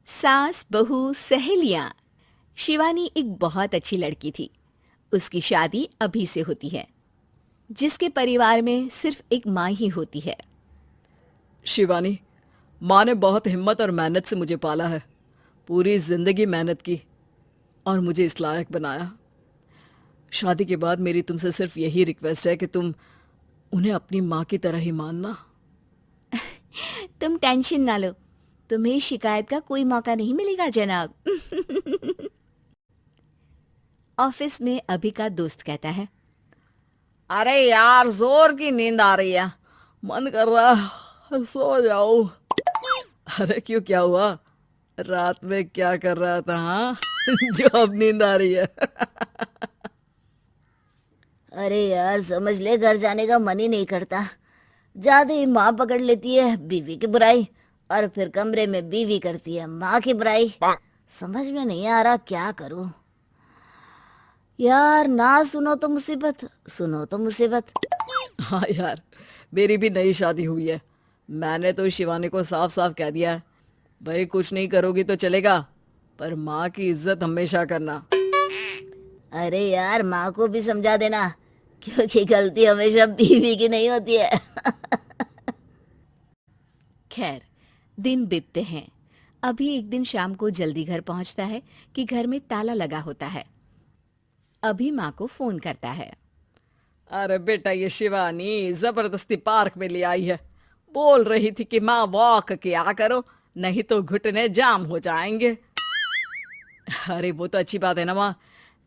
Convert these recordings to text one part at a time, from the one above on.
सास बहू सहेलियां। शिवानी एक बहुत अच्छी लड़की थी। उसकी शादी अभी से होती है, जिसके परिवार में सिर्फ एक माँ ही होती है। शिवानी, माँ ने बहुत हिम्मत और मेहनत से मुझे पाला है। पूरी जिंदगी मेहनत की और मुझे इस लायक बनाया। शादी के बाद मेरी तुमसे सिर्फ यही रिक्वेस्ट है कि तुम उन्हें अपनी माँ की तरह ही मानना। तुम टेंशन ना लो, तुम्हें शिकायत का कोई मौका नहीं मिलेगा जनाब। ऑफिस में अभी का दोस्त कहता है, अरे यार, जोर की नींद आ रही है, मन कर रहा है सो जाओ। अरे क्यों, क्या हुआ? रात में क्या कर रहा था हाँ? जो अब नींद आ रही है। अरे यार, समझ ले, घर जाने का मन ही नहीं करता। जाते ही माँ पकड़ लेती है बीवी की बुराई, और फिर कमरे में बीवी करती है माँ की बुराई। समझ में नहीं आ रहा क्या करूं। यार, ना सुनो तो मुसीबत, सुनो तो मुसीबत। हाँ यार, मेरी भी नई शादी हुई है। मैंने तो शिवानी को साफ साफ कह दिया है, भाई कुछ नहीं करोगी तो चलेगा, पर माँ की इज्जत हमेशा करना। अरे यार, माँ को भी समझा देना, क्योंकि गलती हमेशा बीवी की नहीं होती है। खैर, दिन बीतते हैं। अभी एक दिन शाम को जल्दी घर पहुंचता है कि घर में ताला लगा होता है। अभी माँ को फोन करता है। अरे बेटा, ये शिवानी जबरदस्ती पार्क में ले आई है। बोल रही थी कि माँ वॉक किया करो, नहीं तो घुटने जाम हो जाएंगे। अरे वो तो अच्छी बात है ना माँ,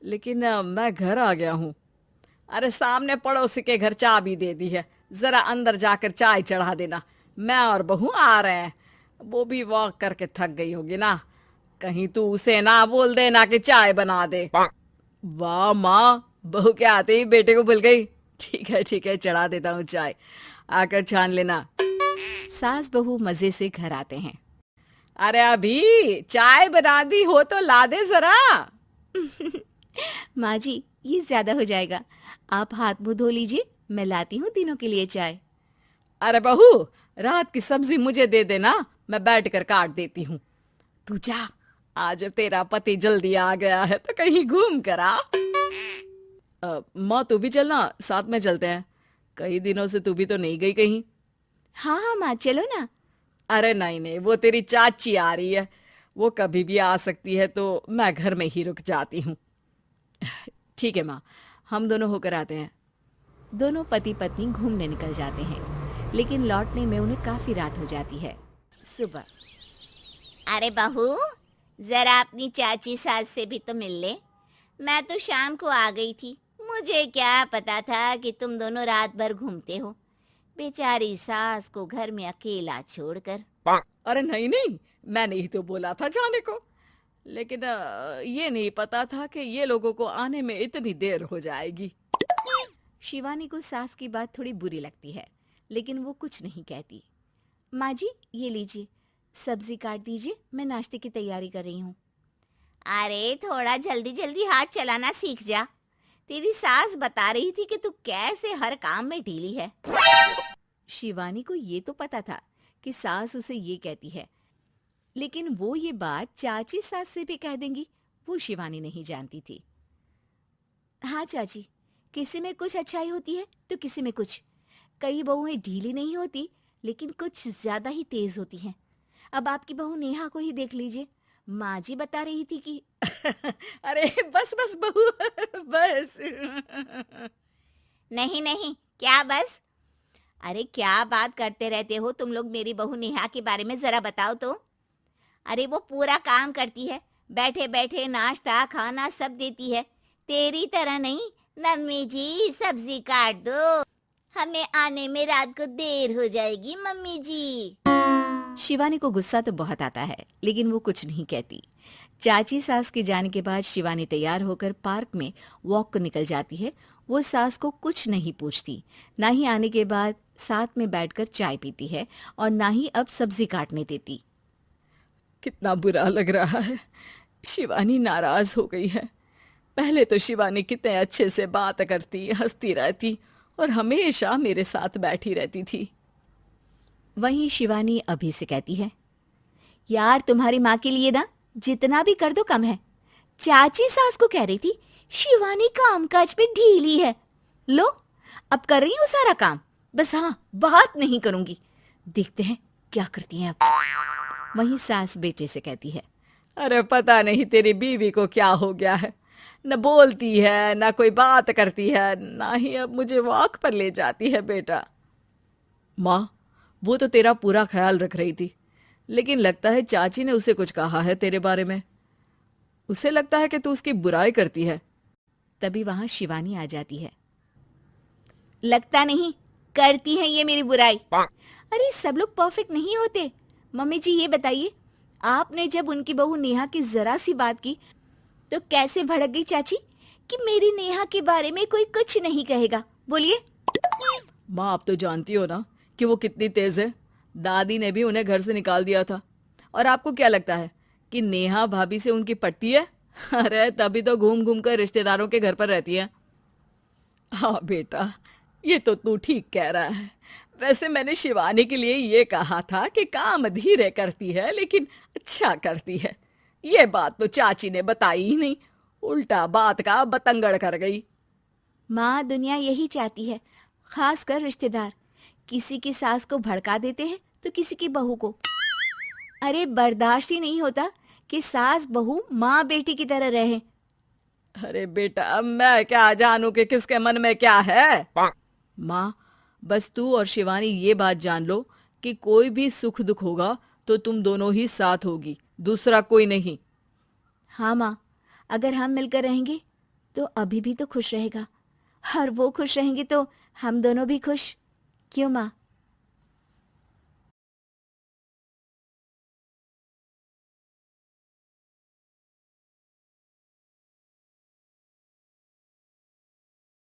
लेकिन मैं घर आ गया हूँ। अरे सामने पड़ोसी के घर चाबी दे दी है, जरा अंदर जाकर चाय चढ़ा देना। मैं और बहू आ रहे हैं। वो भी वॉक करके थक गई होगी ना, कहीं तू उसे ना बोल देना कि चाय बना दे। वाह माँ, बहू के आते ही बेटे को भूल गई। ठीक है, चढ़ा देता हूँ चाय, आकर छान लेना। सास बहू मजे से घर आते हैं। अरे अभी चाय बना दी हो तो ला दे जरा। माँ जी, ये ज्यादा हो जाएगा, आप हाथ मुंह धो लीजिए, मैं लाती हूँ तीनों के लिए चाय। अरे बहू, रात की सब्जी मुझे दे देना, मैं बैठ कर काट देती हूँ। तू जा, आज तेरा पति जल्दी आ गया है तो कहीं घूम कर आ। माँ तू भी चलना, साथ में चलते हैं। कई दिनों से तू भी तो नहीं गई कहीं। हाँ हाँ माँ, चलो ना। अरे नहीं नहीं, वो तेरी चाची आ रही है, वो कभी भी आ सकती है, तो मैं घर में ही रुक जाती हूँ। ठीक है माँ, हम दोनों होकर आते हैं। दोनों पति पत्नी घूमने निकल जाते हैं, लेकिन लौटने में उन्हें काफी रात हो जाती है। सुबह, अरे बहू, जरा अपनी चाची सास से भी तो मिल ले। मैं तो शाम को आ गई थी, मुझे क्या पता था कि तुम दोनों रात भर घूमते हो, बेचारी सास को घर में अकेला छोड़कर। अरे नहीं नहीं, मैंने ही तो बोला था जाने को, लेकिन ये नहीं पता था कि ये लोगों को आने में इतनी देर हो जाएगी। शिवानी को सास की बात थोड़ी बुरी लगती है, लेकिन वो कुछ नहीं कहती। माँ जी, ये लीजिए, सब्जी काट दीजिए, मैं नाश्ते की तैयारी कर रही हूँ। अरे थोड़ा जल्दी जल्दी हाथ चलाना सीख जा। तेरी सास बता रही थी कि तू कैसे हर काम में ढीली है। शिवानी को ये तो पता था कि सास उसे ये कहती है, लेकिन वो ये बात चाची सास से भी कह देंगी, वो शिवानी नहीं जानती थी। हाँ चाची, किसी में कुछ अच्छाई होती है तो किसी में कुछ। कई बहुएं ढीली नहीं होती, लेकिन कुछ ज्यादा ही तेज होती हैं। अब आपकी बहू नेहा को ही देख लीजिए, माँ जी बता रही थी कि अरे बस बस बहू, बस। नहीं नहीं, क्या बस? अरे क्या बात करते रहते हो तुम लोग मेरी बहू नेहा के बारे में, जरा बताओ तो। अरे वो पूरा काम करती है, बैठे बैठे नाश्ता खाना सब देती है। तेरी तरह नहीं, मम्मी जी सब्जी काट दो, हमें आने में रात को देर हो जाएगी मम्मी जी। शिवानी को गुस्सा तो बहुत आता है, लेकिन वो कुछ नहीं कहती। चाची सास के जाने के बाद शिवानी तैयार होकर पार्क में वॉक को निकल जाती है। वो सास को कुछ नहीं पूछती, ना ही आने के बाद साथ में बैठकर चाय पीती है, और ना ही अब सब्जी काटने देती। कितना बुरा लग रहा है, शिवानी नाराज हो गई है। पहले तो शिवानी कितने अच्छे से बात करती, हंसती रहती और हमेशा मेरे साथ बैठी रहती थी। वहीं शिवानी अभी से कहती है, यार तुम्हारी माँ के लिए ना जितना भी कर दो कम है। चाची सास को कह रही थी शिवानी कामकाज पे ढीली है। लो अब कर रही हूँ सारा काम, बस हाँ बात नहीं करूंगी। देखते हैं क्या करती हैं अब। वहीं सास बेटे से कहती है, अरे पता नहीं तेरी बीवी को क्या हो गया है, न बोलती है न कोई बात करती है, ना ही अब मुझे वॉक पर ले जाती है बेटा। माँ, वो तो तेरा पूरा ख्याल रख रही थी, लेकिन लगता है चाची ने उसे कुछ कहा है तेरे बारे में। उसे लगता है कि तू उसकी बुराई करती है। तभी वहां शिवानी आ जाती है। लगता नहीं करती है ये मेरी बुराई। अरे सब लोग परफेक्ट नहीं होते। मम्मी जी ये बताइए, आपने जब उनकी बहू नेहा की जरा सी बात की तो कैसे भड़क गई चाची कि मेरी नेहा के बारे में कोई कुछ नहीं कहेगा। बोलिए। माँ, आप तो जानती हो ना कि वो कितनी तेज है। दादी ने भी उन्हें घर से निकाल दिया था। और आपको क्या लगता है कि नेहा भाभी से उनकी पटती है? अरे तभी तो घूम घूम कर रिश्तेदारों के घर पर रहती है। हाँ बेटा, ये तो तू ठीक कह रहा है। वैसे मैंने शिवानी के लिए ये कहा था कि काम धीरे करती है लेकिन अच्छा करती है। ये बात तो चाची ने बताई ही नहीं, उल्टा बात का बतंगड़ कर गई। माँ, दुनिया यही चाहती है, खासकर रिश्तेदार। किसी की सास को भड़का देते हैं तो किसी की बहू को। अरे बर्दाश्त ही नहीं होता कि सास बहू माँ बेटी की तरह रहे। अरे बेटा, मैं क्या जानूं कि किसके मन में क्या है। माँ, बस तू और शिवानी ये बात जान लो कि कोई भी सुख दुख होगा तो तुम दोनों ही साथ होगी, दूसरा कोई नहीं। हाँ माँ, अगर हम मिलकर रहेंगे तो अभी भी तो खुश रहेगा, और वो खुश रहेंगे तो हम दोनों भी खुश। क्यों माँ?